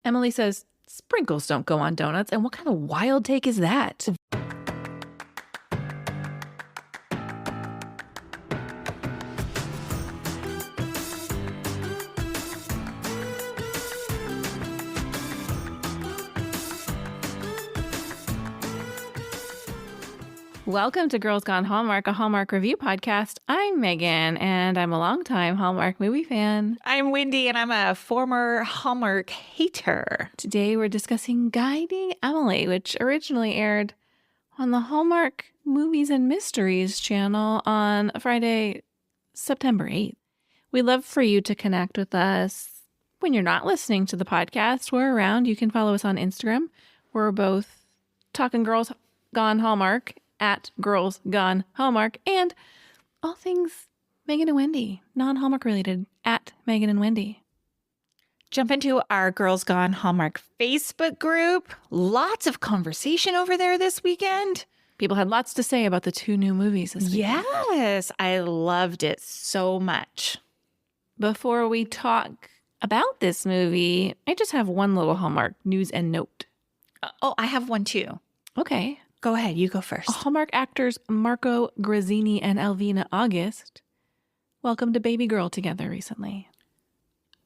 Emily says, sprinkles don't go on donuts. And what kind of wild take is that? Welcome to Girls Gone Hallmark, a Hallmark review podcast. I'm Megan, and I'm a longtime Hallmark movie fan. I'm Wendy, and I'm a former Hallmark hater. Today we're discussing Guiding Emily, which originally aired on the Hallmark Movies and Mysteries channel on Friday, September 8th. We'd love for you to connect with us when you're not listening to the podcast. We're around. You can follow us on Instagram. We're both Talking Girls Gone Hallmark at Girls Gone Hallmark, and all things Megan and Wendy, non-Hallmark related, at Megan and Wendy. Jump into our Girls Gone Hallmark Facebook group. Lots of conversation over there this weekend. People had lots to say about the two new movies this weekend. Yes, I loved it so much. Before we talk about this movie, I just have one little Hallmark news and note. Oh, I have one too. Okay. Go ahead. You go first. Hallmark actors Marco Grazzini and Alvina August welcomed a baby girl together recently.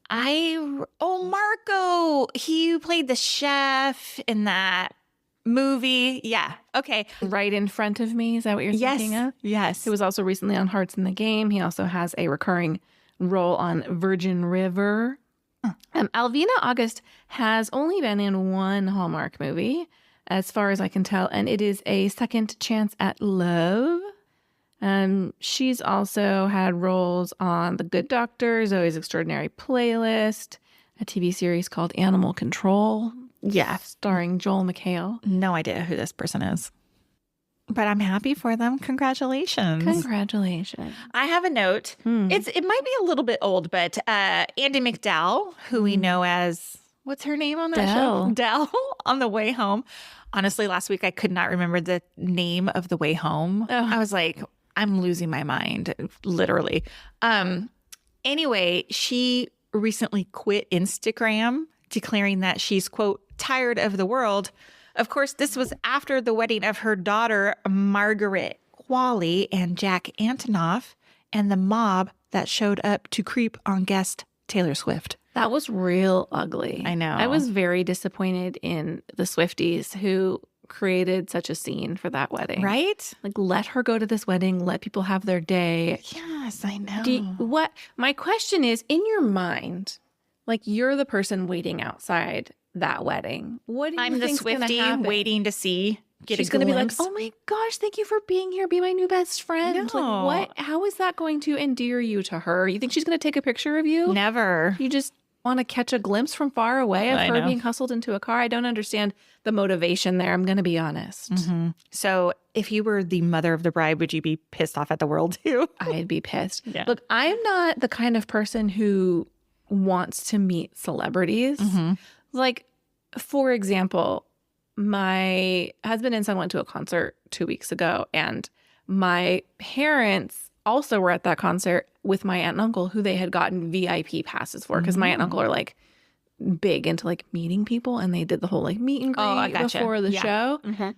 Marco, he played the chef in that movie. Yeah. Okay. Right in front of me. Is that what you're thinking of? Yes. He was also recently on Hearts in the Game. He also has a recurring role on Virgin River. Alvina August has only been in one Hallmark movie, as far as I can tell, and it is A Second Chance at Love. She's also had roles on The Good Doctor, Zoe's Extraordinary Playlist, a TV series called Animal Control. Yeah. Starring Joel McHale. No idea who this person is. But I'm happy for them. Congratulations. Congratulations. I have a note. It might be a little bit old, but Andie MacDowell, who we know as... What's her name on that show? Dell on The Way Home. Honestly, last week I could not remember the name of The Way Home. Oh. I was like, I'm losing my mind, literally. Anyway, she recently quit Instagram, declaring that she's, quote, tired of the world. Of course, this was after the wedding of her daughter, Margaret Qualley, and Jack Antonoff, and the mob that showed up to creep on guest Taylor Swift. That was real ugly. I know. I was very disappointed in the Swifties who created such a scene for that wedding. Right? Like, let her go to this wedding. Let people have their day. Yes, I know. My question is, in your mind, like, you're the person waiting outside that wedding. What do you I'm the think's gonna Swiftie happen? waiting to see. She's going to be like, oh my gosh, thank you for being here. Be my new best friend. No. Like, how is that going to endear you to her? You think she's going to take a picture of you? Never. You just want to catch a glimpse from far away of her being hustled into a car? I don't understand the motivation there. I'm going to be honest. Mm-hmm. So if you were the mother of the bride, would you be pissed off at the world too? I'd be pissed. Yeah. Look, I'm not the kind of person who wants to meet celebrities. Mm-hmm. Like, for example, my husband and son went to a concert 2 weeks ago, and my parents also were at that concert with my aunt and uncle, who they had gotten VIP passes for, because my aunt and uncle are like big into like meeting people, and they did the whole like meet and greet before the show. Mm-hmm.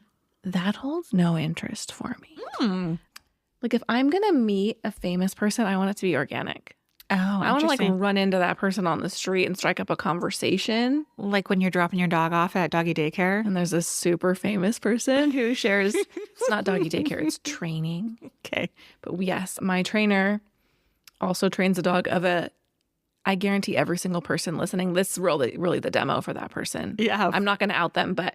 That holds no interest for me. Like, if I'm gonna meet a famous person, I want it to be organic. Oh, I want to like run into that person on the street and strike up a conversation. Like when you're dropping your dog off at doggy daycare. And there's this super famous person who shares, it's not doggy daycare, it's training. Okay. But yes, my trainer also trains a dog of I guarantee every single person listening, this is really the demo for that person. Yeah. I'm not going to out them, but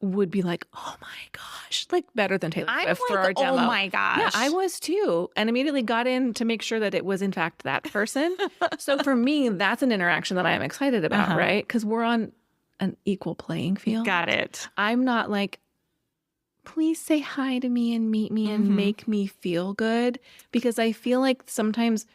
would be like, oh my gosh, like better than Taylor Swift for our demo. Oh my gosh. Yeah, I was too. And immediately got in to make sure that it was in fact that person. So for me, that's an interaction that I am excited about, right? Because we're on an equal playing field. Got it. I'm not like, please say hi to me and meet me and make me feel good. Because I feel like sometimes,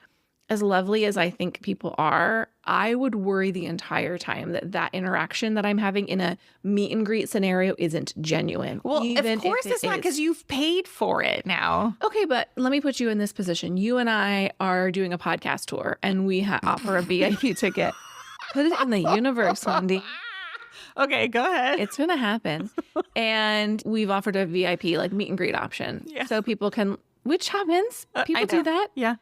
as lovely as I think people are, I would worry the entire time that interaction that I'm having in a meet and greet scenario isn't genuine. Well, of course it's not, because you've paid for it now. Okay, but let me put you in this position. You and I are doing a podcast tour, and we offer a VIP ticket. Put it in the universe, Wendy. Okay, go ahead. It's going to happen. And we've offered a VIP, like, meet and greet option. Yeah. So people can, which happens. People do that. Yeah.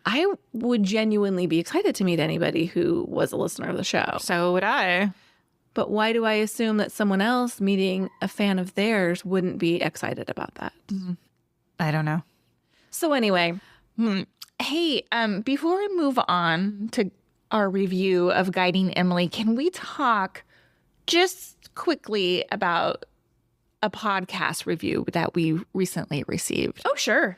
I would genuinely be excited to meet anybody who was a listener of the show. So would I. But why do I assume that someone else meeting a fan of theirs wouldn't be excited about that? I don't know. So anyway. Hey, before we move on to our review of Guiding Emily, can we talk just quickly about a podcast review that we recently received? Oh, sure.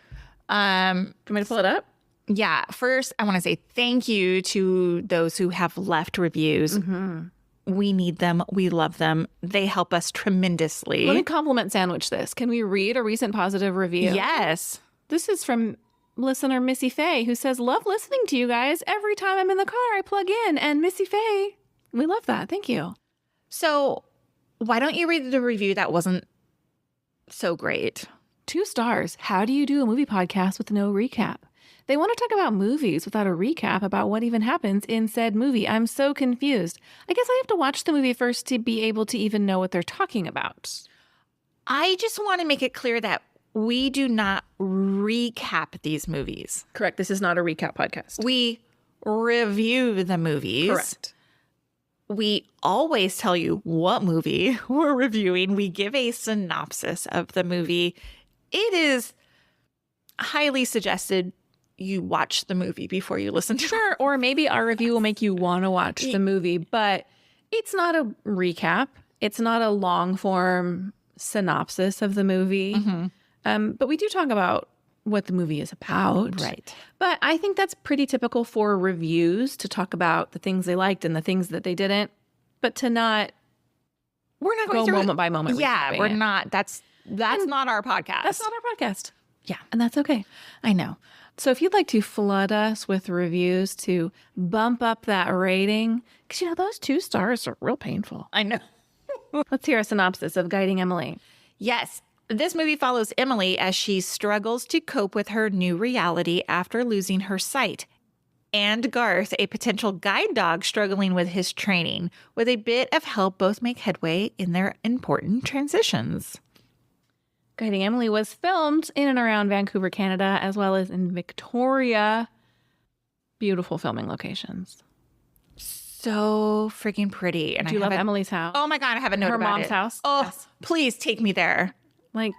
Do you want me to pull it up? Yeah. First, I want to say thank you to those who have left reviews. We need them. We love them. They help us tremendously. Let me compliment sandwich this. Can we read a recent positive review? Yes. This is from listener Missy Faye, who says, love listening to you guys. Every time I'm in the car, I plug in. And Missy Faye, we love that. Thank you. So why don't you read the review that wasn't so great? 2 stars. How do you do a movie podcast with no recap? They want to talk about movies without a recap about what even happens in said movie. I'm so confused. I guess I have to watch the movie first to be able to even know what they're talking about. I just want to make it clear that we do not recap these movies. Correct. This is not a recap podcast. We review the movies. Correct. We always tell you what movie we're reviewing. We give a synopsis of the movie. It is highly suggested you watch the movie before you listen to it. Sure. Or maybe our review will make you want to watch the movie, but it's not a recap. It's not a long form synopsis of the movie. But we do talk about what the movie is about. Right. But I think that's pretty typical for reviews to talk about the things they liked and the things that they didn't, but to not we're not go going through moment by moment. Yeah, we're it. not. That's not our podcast. That's not our podcast. Yeah. And that's okay. I know. So if you'd like to flood us with reviews to bump up that rating, because, those 2 stars are real painful. I know. Let's hear a synopsis of Guiding Emily. Yes. This movie follows Emily as she struggles to cope with her new reality after losing her sight, and Garth, a potential guide dog struggling with his training. With a bit of help, both make headway in their important transitions. Guiding Emily was filmed in and around Vancouver, Canada, as well as in Victoria. Beautiful filming locations. So freaking pretty. And Do you love Emily's house? Oh my God, I have a note Her about mom's it. house? Oh, Yes. Please take me there. Like,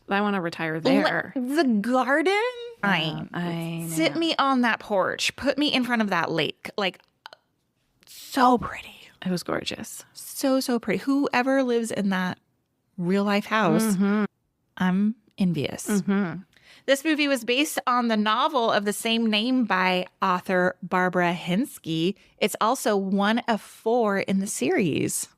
I want to retire there. The garden? I know. Sit me on that porch. Put me in front of that lake. Like, so pretty. It was gorgeous. So pretty. Whoever lives in that real life house, I'm envious. This movie was based on the novel of the same name by author Barbara Hensky. It's also one of 4 in the series.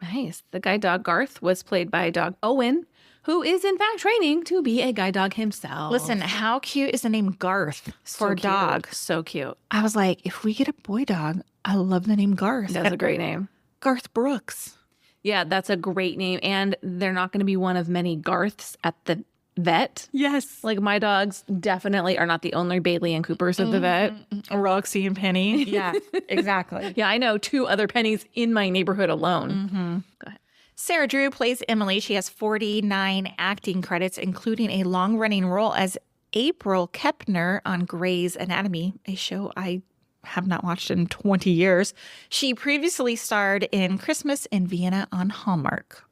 Nice. The guide dog Garth was played by dog Owen, who is in fact training to be a guide dog himself. Listen, how cute is the name Garth for a dog? So cute. I was like, if we get a boy dog, I love the name Garth. That's a great name. Garth Brooks. Yeah, that's a great name. And they're not going to be one of many Garths at the vet. Yes. Like, my dogs definitely are not the only Bailey and Coopers at the vet. Roxy and Penny. Yeah, exactly. Yeah, I know 2 other Pennies in my neighborhood alone. Go ahead. Sarah Drew plays Emily. She has 49 acting credits, including a long-running role as April Kepner on Grey's Anatomy, a show I have not watched in 20 years. She previously starred in Christmas in Vienna on Hallmark.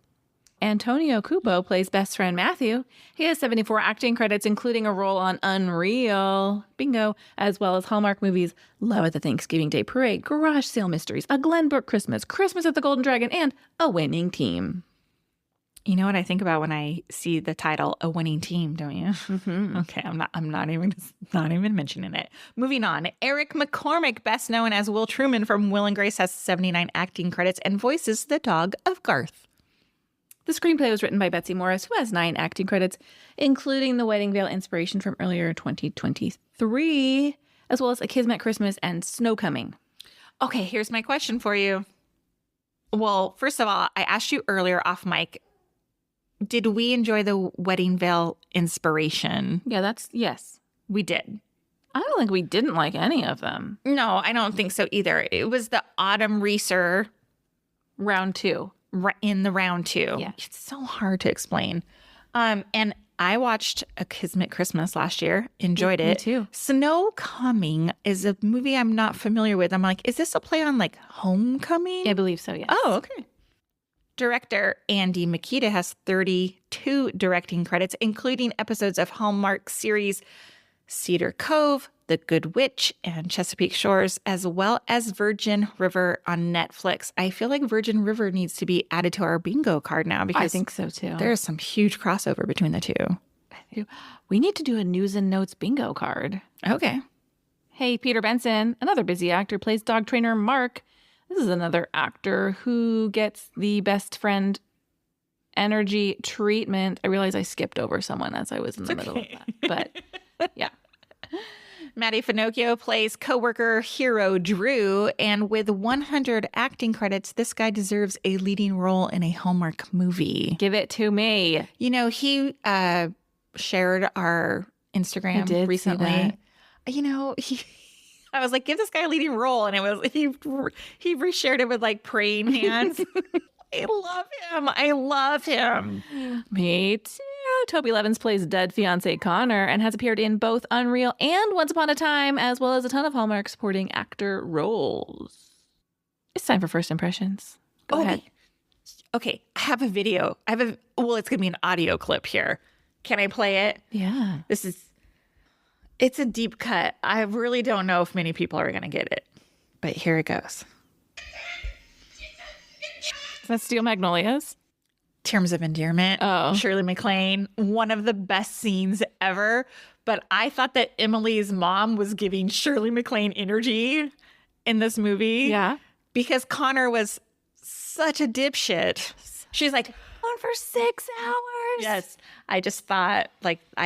Antonio Cupo plays best friend Matthew. He has 74 acting credits, including a role on Unreal, bingo, as well as Hallmark movies Love at the Thanksgiving Day Parade, Garage Sale Mysteries, A Glenbrook Christmas, Christmas at the Golden Dragon, and A Winning Team. You know what I think about when I see the title "A Winning Team," don't you? Okay, I'm not even mentioning it. Moving on, Eric McCormick, best known as Will Truman from Will and Grace, has 79 acting credits and voices the dog of Garth. The screenplay was written by Betsy Morris, who has 9 acting credits, including the Wedding Veil inspiration from earlier 2023, as well as A Kismet Christmas and Snow Coming. Okay, here's my question for you. Well, first of all, I asked you earlier off mic, did we enjoy the Wedding Veil inspiration? Yeah, yes. We did. I don't think we didn't like any of them. No, I don't think so either. It was the Autumn Reeser Round 2. In the round 2. Yeah. It's so hard to explain. And I watched A Kismet Christmas last year. Enjoyed it. Me too. Snow Coming is a movie I'm not familiar with. I'm like, is this a play on like Homecoming? I believe so, yes. Oh, okay. Director Andy Makita has 32 directing credits, including episodes of Hallmark series Cedar Cove, The Good Witch, and Chesapeake Shores, as well as Virgin River on Netflix. I feel like Virgin River needs to be added to our bingo card now because I think so too. there's some huge crossover between the two. We need to do a news and notes bingo card. Okay. Hey, Peter Benson, another busy actor, plays dog trainer Mark. This is another actor who gets the best friend energy treatment. I realize I skipped over someone as I was in the middle of that. But yeah. Matty Finochio plays coworker hero Drew, and with 100 acting credits, this guy deserves a leading role in a Hallmark movie. Give it to me. You know, he shared our Instagram I did see recently. that. You know, I was like, give this guy a leading role, and it was he reshared it with like praying hands. I love him. I love him. Me too. Toby Levins plays dead fiance Connor and has appeared in both Unreal and Once Upon a Time, as well as a ton of Hallmark supporting actor roles. It's time for first impressions. Go ahead. Okay, I have a video. Well, it's going to be an audio clip here. Can I play it? Yeah. It's a deep cut. I really don't know if many people are going to get it, but here it goes. Is that Steel Magnolias? Terms of Endearment. Oh. Shirley MacLaine, one of the best scenes ever. But I thought that Emily's mom was giving Shirley MacLaine energy in this movie. Yeah. Because Connor was such a dipshit. She's like, On for 6 hours. yes. I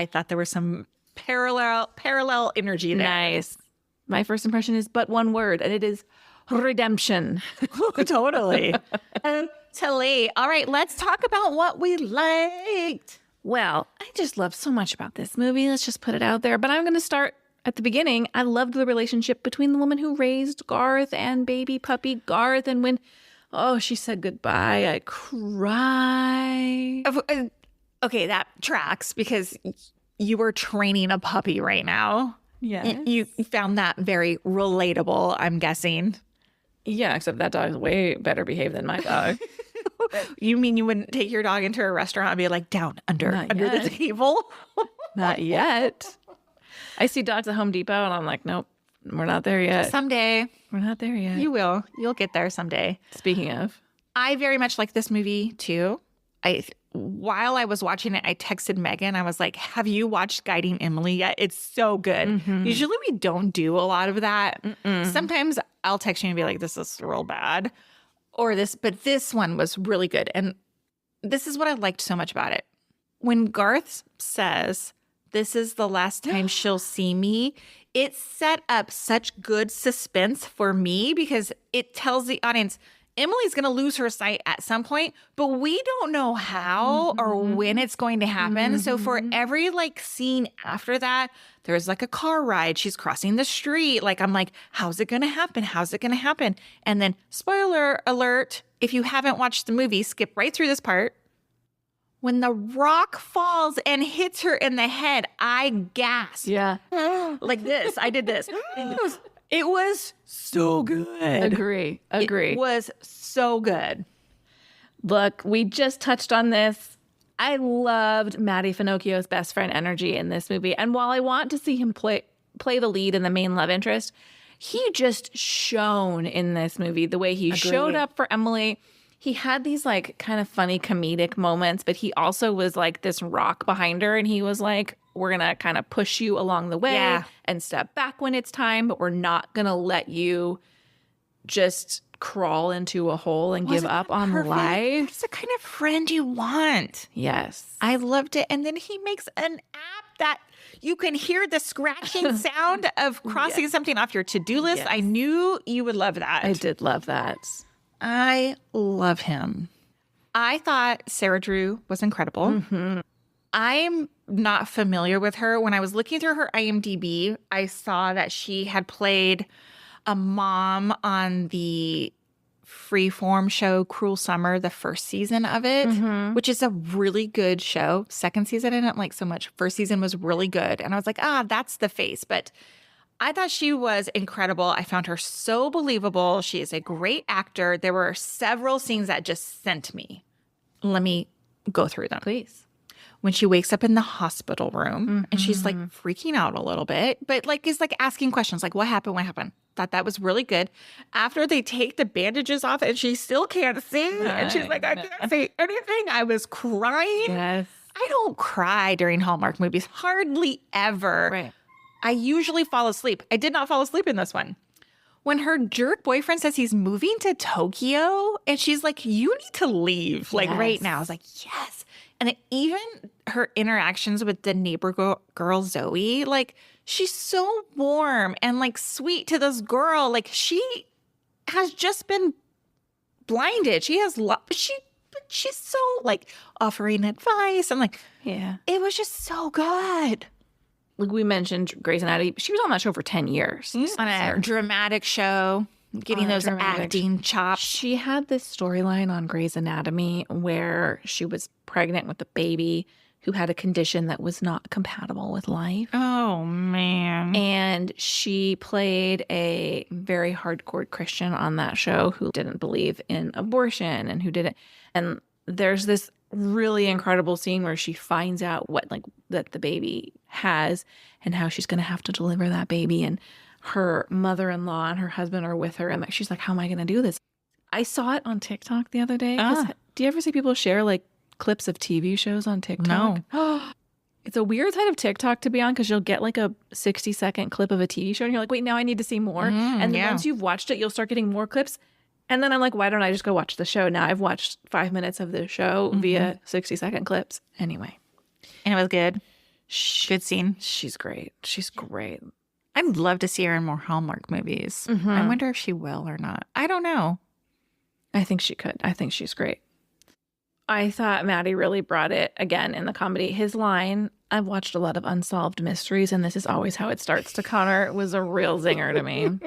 thought there was some parallel energy there. Nice. My first impression is but one word, and it is redemption. Totally. Totally. All right, let's talk about what we liked. Well, I just love so much about this movie. Let's just put it out there. But I'm going to start at the beginning. I loved the relationship between the woman who raised Garth and baby puppy Garth. And when, she said goodbye, I cried. Okay, that tracks because you were training a puppy right now. Yeah. You found that very relatable, I'm guessing. Yeah, except that dog is way better behaved than my dog. You mean you wouldn't take your dog into a restaurant and be like, down under the table? Not yet. I see dogs at Home Depot and I'm like, nope, we're not there yet. Someday. We're not there yet. You will. You'll get there someday. Speaking of. I very much like this movie too. While I was watching it, I texted Megan. I was like, have you watched Guiding Emily yet? It's so good. Mm-hmm. Usually we don't do a lot of that. Sometimes I'll text you and be like, this is real bad. But this one was really good. And this is what I liked so much about it. When Garth says, this is the last time she'll see me, it set up such good suspense for me because it tells the audience, Emily's going to lose her sight at some point, but we don't know how or when it's going to happen. So for every scene after that, there's a car ride. She's crossing the street. I'm like, how's it going to happen? How's it going to happen? And then spoiler alert, if you haven't watched the movie, skip right through this part. When the rock falls and hits her in the head, I gasped. Yeah. Like this. I did this. It was so good. Agree. It was so good. Look, we just touched on this. I loved Matty Finochio's best friend energy in this movie. And while I want to see him play the lead and the main love interest, he just shone in this movie the way he showed up for Emily. He had these kind of funny comedic moments, but he also was this rock behind her. And he was like, we're going to kind of push you along the way and step back when it's time, but we're not going to let you just crawl into a hole and give up on life. It's the kind of friend you want. Yes. I loved it. And then he makes an app that you can hear the scratching sound of crossing something off your to-do list. Yes. I knew you would love that. I did love that. I love him. I thought Sarah Drew was incredible. Mm-hmm. I'm not familiar with her. When I was looking through her IMDb, I saw that she had played a mom on the freeform show Cruel Summer, the first season of it, which is a really good show. Second season I didn't like so much. First season was really good. And I was like, that's the face. But I thought she was incredible. I found her so believable. She is a great actor. There were several scenes that just sent me. Let me go through them. Please. When she wakes up in the hospital room and she's like freaking out a little bit, but like is like asking questions like, what happened? What happened? Thought that was really good. After they take the bandages off and she still can't sing and she's like, I can't say anything. I was crying. Yes. I don't cry during Hallmark movies. Hardly ever. Right. I usually fall asleep. I did not fall asleep in this one. When her jerk boyfriend says he's moving to Tokyo and she's like, you need to leave like right now. I was like, yes. And even her interactions with the neighbor girl, Zoe, like she's so warm and like sweet to this girl. Like she has just been blinded. She has she's so like offering advice and like, it was just so good. Like we mentioned Grey's Anatomy, she was on that show for 10 years. On a dramatic show, getting those acting chops. She had this storyline on Grey's Anatomy where she was pregnant with a baby who had a condition that was not compatible with life. Oh, man. And she played a very hardcore Christian on that show who didn't believe in abortion and who didn't. And there's this really incredible scene where she finds out what like that the baby has and how she's going to have to deliver that baby, and her mother-in-law and her husband are with her, and like she's like, how am I going to do this? I saw it on TikTok the other day. Do you ever see people share like clips of TV shows on TikTok? No. It's a weird side of TikTok to be on because you'll get like a 60-second clip of a TV show and you're like, wait, now I need to see more. And then once you've watched it, you'll start getting more clips. And then I'm like, why don't I just go watch the show? Now I've watched 5 minutes of the show via 60-second clips. Anyway. And it was good. Good scene. She's great. She's great. I'd love to see her in more Hallmark movies. I wonder if she will or not. I don't know. I think she could. I think she's great. I thought Matty really brought it again in the comedy. His line, I've watched a lot of unsolved mysteries, and this is always how it starts to Connor, was a real zinger to me.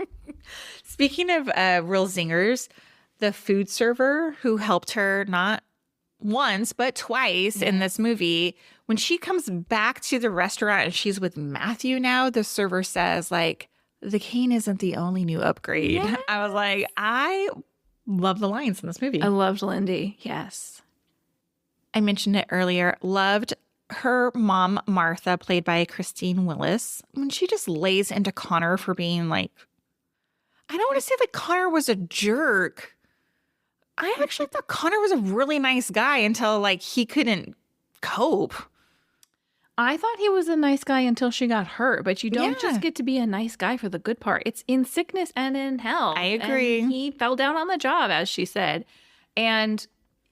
Speaking of real zingers, the food server who helped her not once but twice in this movie, when she comes back to the restaurant and she's with Matthew now, the server says like, the cane isn't the only new upgrade. Yes. I was like, I love the lines in this movie. I loved Lindy. Yes. I mentioned it earlier. Loved her mom, Martha, played by Christine Willis, when she just lays into Connor for being like, I don't want to say that Connor was a jerk. I actually thought Connor was a really nice guy until like he couldn't cope. I thought he was a nice guy until she got hurt, but you don't just get to be a nice guy for the good part. It's in sickness and in health. I agree. And he fell down on the job, as she said. And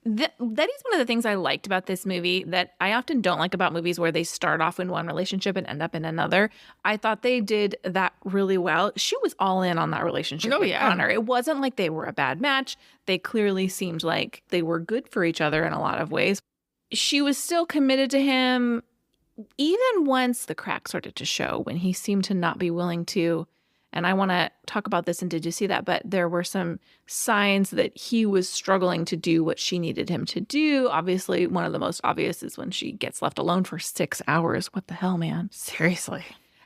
that is one of the things I liked about this movie that I often don't like about movies where they start off in one relationship and end up in another. I thought they did that really well. She was all in on that relationship with Connor. It wasn't like they were a bad match. They clearly seemed like they were good for each other in a lot of ways. She was still committed to him even once the crack started to show, when he seemed to not be willing to. And I want to talk about this and did you see that? But there were some signs that he was struggling to do what she needed him to do. Obviously, one of the most obvious is when she gets left alone for 6 hours. What the hell, man? Seriously.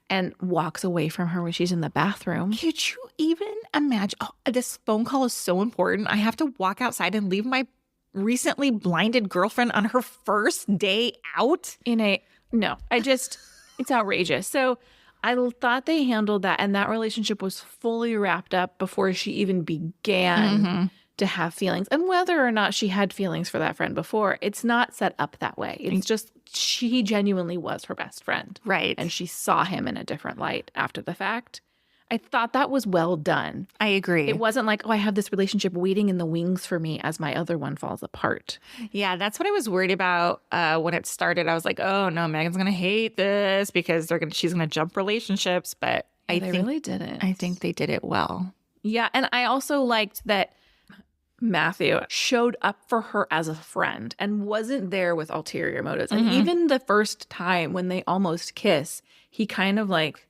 And walks away from her when she's in the bathroom. Could you even imagine? Oh, this phone call is so important. I have to walk outside and leave my recently blinded girlfriend on her first day out? It's outrageous. So I thought they handled that, and that relationship was fully wrapped up before she even began to have feelings. And whether or not she had feelings for that friend before, it's not set up that way. It's just she genuinely was her best friend. Right. And she saw him in a different light after the fact. I thought that was well done. I agree. It wasn't like, oh, I have this relationship waiting in the wings for me as my other one falls apart. Yeah, that's what I was worried about when it started. I was like, oh, no, Megan's going to hate this because she's going to jump relationships. But I think really didn't. I think they did it well. Yeah, and I also liked that Matthew showed up for her as a friend and wasn't there with ulterior motives. And even the first time when they almost kiss, he kind of like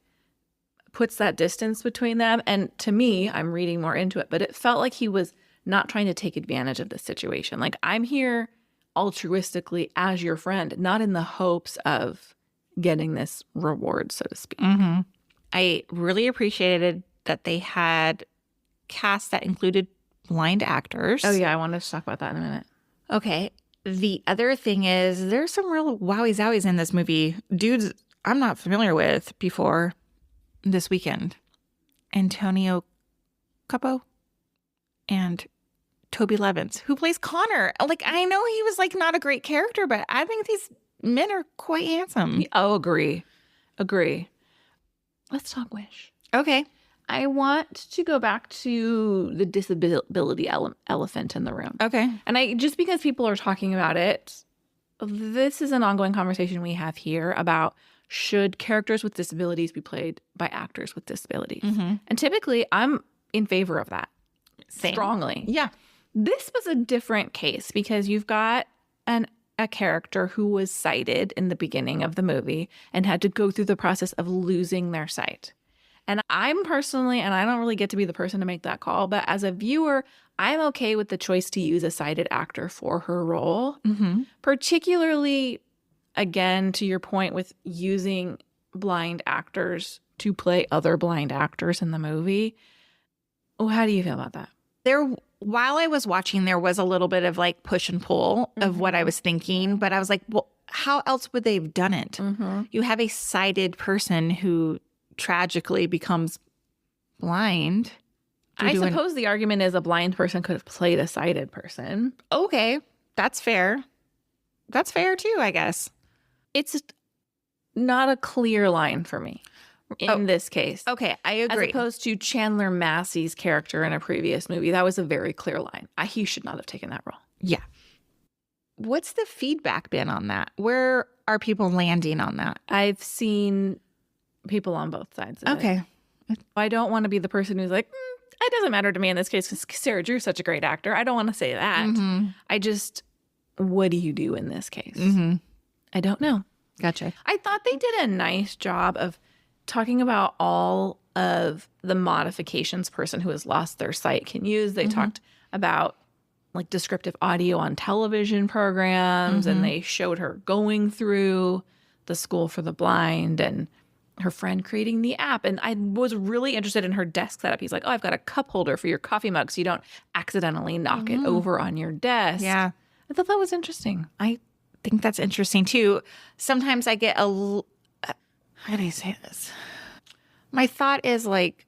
puts that distance between them. And to me, I'm reading more into it, but it felt like he was not trying to take advantage of the situation. Like, I'm here altruistically as your friend, not in the hopes of getting this reward, so to speak. Mm-hmm. I really appreciated that they had cast that included blind actors. Oh, yeah. I wanted to talk about that in a minute. Okay. The other thing is there's some real wowie zowies in this movie. Dudes I'm not familiar with before this weekend. Antonio Capo and Toby Levins, who plays Connor. Like, I know he was like not a great character, but I think these men are quite handsome. Oh, agree. Let's talk Wish. Okay. I want to go back to the disability elephant in the room. Okay. And just because people are talking about it, this is an ongoing conversation we have here about should characters with disabilities be played by actors with disabilities? Mm-hmm. And typically, I'm in favor of that. Same. Strongly. Yeah. This was a different case because you've got a character who was sighted in the beginning of the movie and had to go through the process of losing their sight. And I'm personally, and I don't really get to be the person to make that call, but as a viewer, I'm okay with the choice to use a sighted actor for her role. Mm-hmm. Particularly, again, to your point with using blind actors to play other blind actors in the movie. Oh, how do you feel about that? While I was watching, there was a little bit of like push and pull of what I was thinking, but I was like, well, how else would they have done it? Mm-hmm. You have a sighted person who tragically becomes blind. I suppose the argument is a blind person could have played a sighted person. Okay, that's fair. That's fair too, I guess. It's not a clear line for me in this case. Okay, I agree. As opposed to Chandler Massey's character in a previous movie. That was a very clear line. He should not have taken that role. Yeah. What's the feedback been on that? Where are people landing on that? I've seen people on both sides of it. Okay. I don't want to be the person who's like, it doesn't matter to me in this case because Sarah Drew's such a great actor. I don't want to say that. Mm-hmm. What do you do in this case? Mm-hmm. I don't know. Gotcha. I thought they did a nice job of talking about all of the modifications person who has lost their sight can use. They talked about like descriptive audio on television programs, and they showed her going through the school for the blind and her friend creating the app. And I was really interested in her desk setup. He's like, oh, I've got a cup holder for your coffee mug so you don't accidentally knock it over on your desk. Yeah. I thought that was interesting. I think that's interesting too. Sometimes I get how do I say this? My thought is like,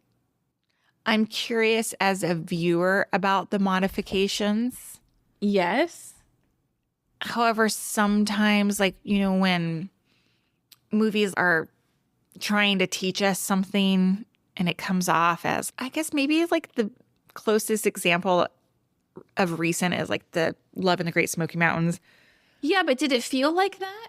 I'm curious as a viewer about the modifications. Yes. However, sometimes like, when movies are trying to teach us something and it comes off as, I guess maybe like the closest example of recent is like the Love in the Great Smoky Mountains. Yeah, but did it feel like that?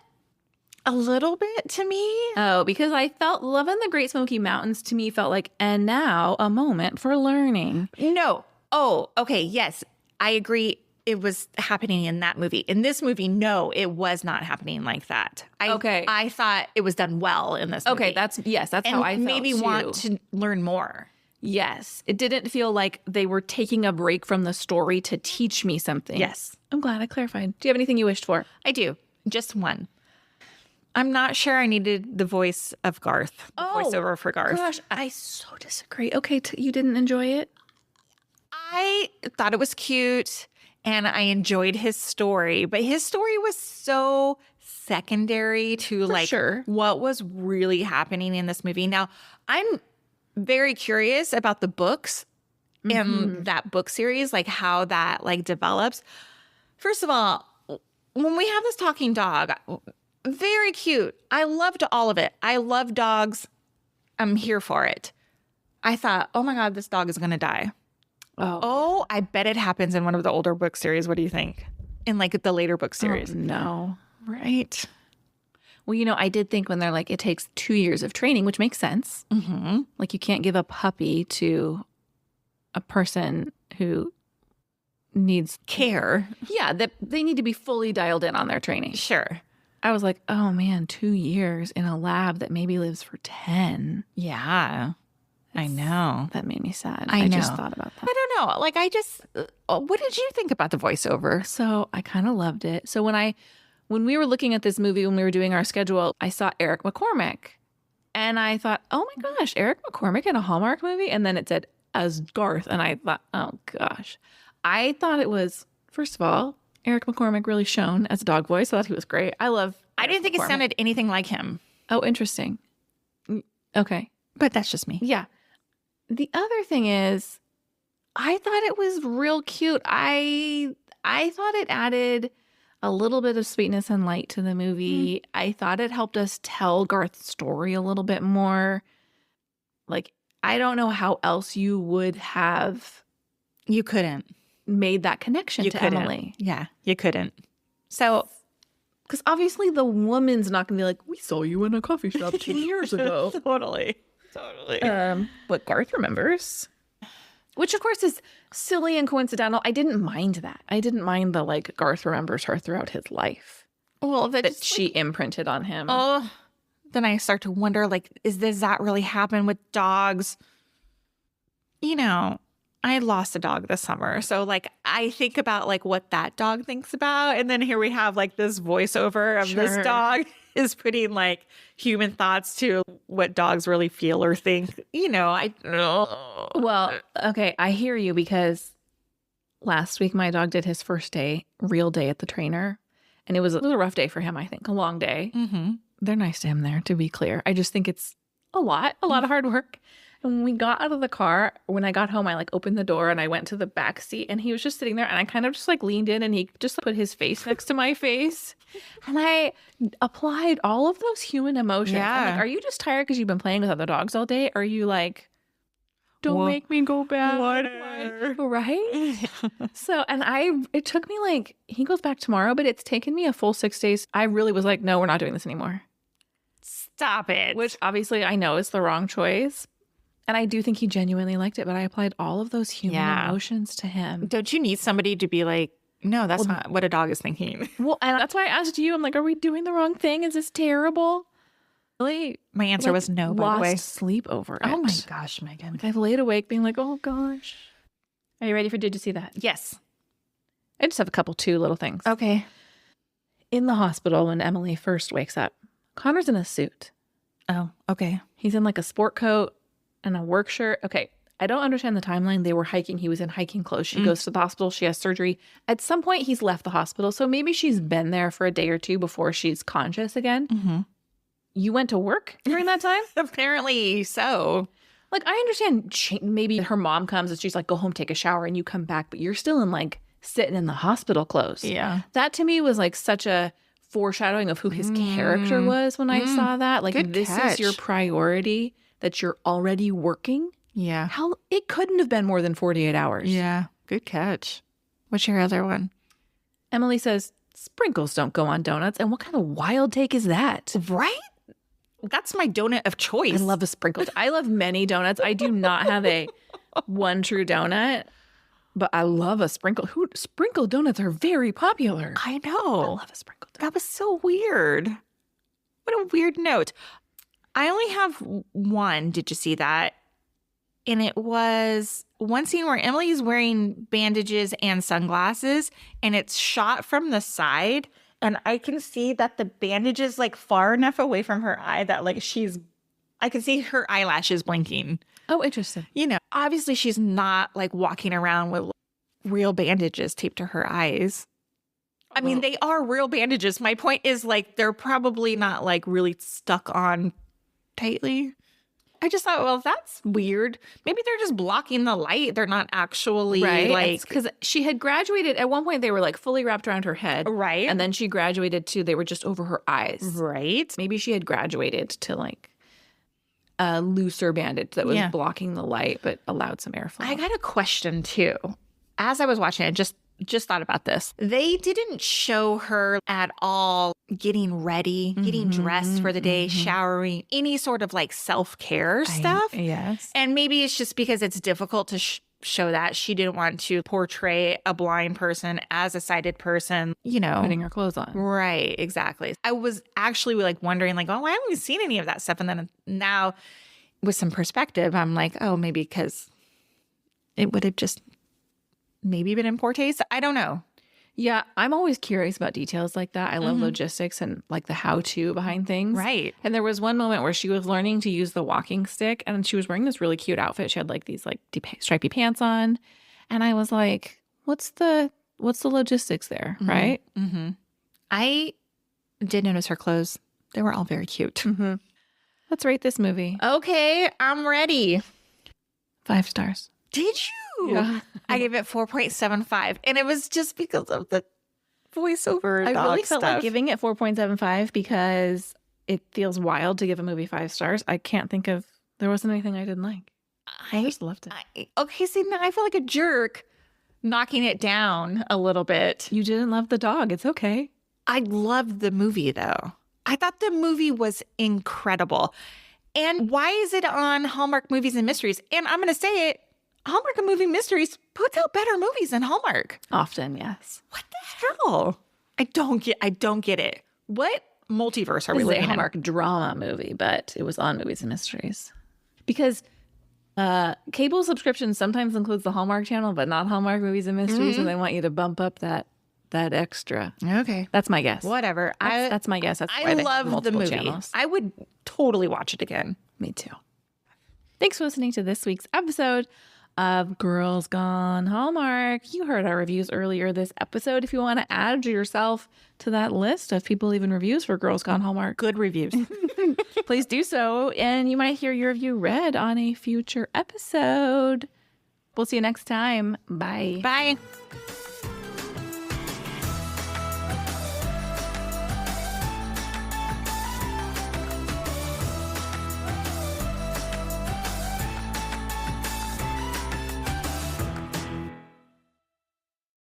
A little bit to me. Oh, because I felt Love in the Great Smoky Mountains to me felt like, and now a moment for learning. No. Oh, okay. Yes, I agree. It was happening in that movie. In this movie, no, it was not happening like that. I thought it was done well in this movie. Okay, that's how I felt maybe too. Want to learn more. Yes, it didn't feel like they were taking a break from the story to teach me something. Yes. I'm glad I clarified. Do you have anything you wished for? I do. Just one. I'm not sure I needed the voice of Garth. Voiceover for Garth. Gosh, I so disagree. Okay, you didn't enjoy it? I thought it was cute and I enjoyed his story, but his story was so secondary to what was really happening in this movie. Now, I'm very curious about the books and that book series, like how that like develops. First of all, when we have this talking dog, very cute. I loved all of it. I love dogs. I'm here for it. I thought, oh my God, this dog is going to die. Oh, I bet it happens in one of the older book series. What do you think? In like the later book series? Oh, no. Right. Well, I did think when they're like, it takes 2 years of training, which makes sense. Mm-hmm. Like you can't give a puppy to a person who needs care. Yeah, that they need to be fully dialed in on their training. Sure. I was like, oh man, 2 years in a lab that maybe lives for 10. Yeah. I know. That made me sad. I know. Just thought about that. I don't know. Like, what did you think about the voiceover? So I kind of loved it. So when we were looking at this movie, when we were doing our schedule, I saw Eric McCormick. And I thought, oh my gosh, Eric McCormick in a Hallmark movie? And then it said as Garth. And I thought, oh gosh. I thought it was, first of all, Eric McCormick really shone as a dog voice. I thought he was great. I didn't think it sounded anything like him. Oh, interesting. Okay. But that's just me. Yeah. The other thing is, I thought it was real cute. I thought it added a little bit of sweetness and light to the movie. I thought it helped us tell Garth's story a little bit more. Like, I don't know how else you would have You couldn't. made that connection to Emily. Yeah, you couldn't. So, because obviously the woman's not going to be like, we saw you in a coffee shop 2 years ago. Totally. But Garth remembers. Which, of course, is silly and coincidental. I didn't mind that. I didn't mind the, like, Garth remembers her throughout his life. Well, that she imprinted on him. Oh, then I start to wonder, like, does that really happen with dogs? You know, I lost a dog this summer. So, like, I think about, like, what that dog thinks about. And then here we have, like, this voiceover of this dog is putting, like, human thoughts to what dogs really feel or think. You know, I don't know. Well, okay, I hear you, because last week my dog did his first real day at the trainer. And it was a rough day for him, I think. A long day. Mm-hmm. They're nice to him there, to be clear. I just think it's a lot of hard work. And when we got out of the car, when I got home, I like opened the door and I went to the back seat and he was just sitting there and I kind of just like leaned in and he just put his face next to my face. And I applied all of those human emotions. Yeah. I'm like, are you just tired because you've been playing with other dogs all day? Or are you like, don't make me go back? Whatever. Right? So, and it took me like, he goes back tomorrow, but it's taken me a full 6 days. I really was like, no, we're not doing this anymore. Stop it. Which obviously I know is the wrong choice. And I do think he genuinely liked it, but I applied all of those human emotions to him. Don't you need somebody to be like, no, that's not what a dog is thinking? Well, and that's why I asked you. I'm like, are we doing the wrong thing? Is this terrible? Really? My answer was no, by the way. Lost sleep over it. Oh my gosh, Megan. Like, I've laid awake being like, oh gosh. Are you ready for Did You See That? Yes. I just have two little things. Okay. In the hospital, when Emily first wakes up, Connor's in a suit. Oh, okay. He's in like a sport coat and a work shirt. Okay. I don't understand the timeline. They were hiking. He was in hiking clothes. She goes to the hospital. She has surgery. At some point, he's left the hospital. So maybe she's been there for a day or two before she's conscious again. Mm-hmm. You went to work during that time? Apparently so. Like, I understand maybe her mom comes and she's like, go home, take a shower, and you come back. But you're still in like sitting in the hospital clothes. Yeah. That to me was like such a foreshadowing of who his character was when I saw that. Like, Good this catch. is your priority, that you're already working. Yeah. How it couldn't have been more than 48 hours. Yeah. Good catch. What's your other one? Emily says, sprinkles don't go on donuts. And what kind of wild take is that? Right? That's my donut of choice. I love a sprinkle. I love many donuts. I do not have a one true donut, but I love a sprinkle. Sprinkle donuts are very popular. I know. I love a sprinkle donut. That was so weird. What a weird note. I only have one. Did you see that? And it was one scene where Emily's wearing bandages and sunglasses, and it's shot from the side. And I can see that the bandage is like far enough away from her eye that like I can see her eyelashes blinking. Oh, interesting. You know, obviously she's not like walking around with real bandages taped to her eyes. I mean, they are real bandages. My point is like they're probably not like really stuck on tightly. I just thought, well, that's weird. Maybe they're just blocking the light. They're not actually like... Because she had graduated. At one point, they were like fully wrapped around her head. Right. And then she graduated to, they were just over her eyes. Right. Maybe she had graduated to like a looser bandage that was blocking the light but allowed some airflow. I got a question too. As I was watching it, just thought about this. They didn't show her at all getting ready, getting dressed for the day, showering, any sort of like self-care stuff. Yes. And maybe it's just because it's difficult to show that. She didn't want to portray a blind person as a sighted person, you know. Putting her clothes on. Right, exactly. I was actually like wondering like, oh, I haven't seen any of that stuff. And then now with some perspective, I'm like, oh, maybe because it would have just maybe been in poor taste. I don't know. Yeah, I'm always curious about details like that. I love logistics and like the how-to behind things. Right. And there was one moment where she was learning to use the walking stick and she was wearing this really cute outfit. She had like these like stripy pants on. And I was like, what's the logistics there, right? Mm-hmm. I did notice her clothes. They were all very cute. Mm-hmm. Let's rate this movie. Okay, I'm ready. 5 stars. Did you? Yeah. I gave it 4.75. And it was just because of the voiceover. I dog really felt stuff. like giving it 4.75 because it feels wild to give a movie 5 stars. I can't think of, there wasn't anything I didn't like. I just loved it. Okay, see, now I feel like a jerk knocking it down a little bit. You didn't love the dog. It's okay. I loved the movie, though. I thought the movie was incredible. And why is it on Hallmark Movies and Mysteries? And I'm going to say it, Hallmark Movie Mysteries puts out better movies than Hallmark. Often, yes. What the hell? I don't get it. What multiverse are we This is living a in? Hallmark drama movie, but it was on Movies and Mysteries. Because cable subscription sometimes includes the Hallmark channel, but not Hallmark Movies and Mysteries, and they want you to bump up that extra. Okay. That's my guess. Whatever. That's my guess. That's why I they have love the multiple movie. channels. I would totally watch it again. Me too. Thanks for listening to this week's episode of Girls Gone Hallmark. You heard our reviews earlier this episode. If you want to add yourself to that list of people leaving reviews for Girls Gone Hallmark, Good reviews. please do so. And you might hear your review read on a future episode. We'll see you next time. Bye. Bye.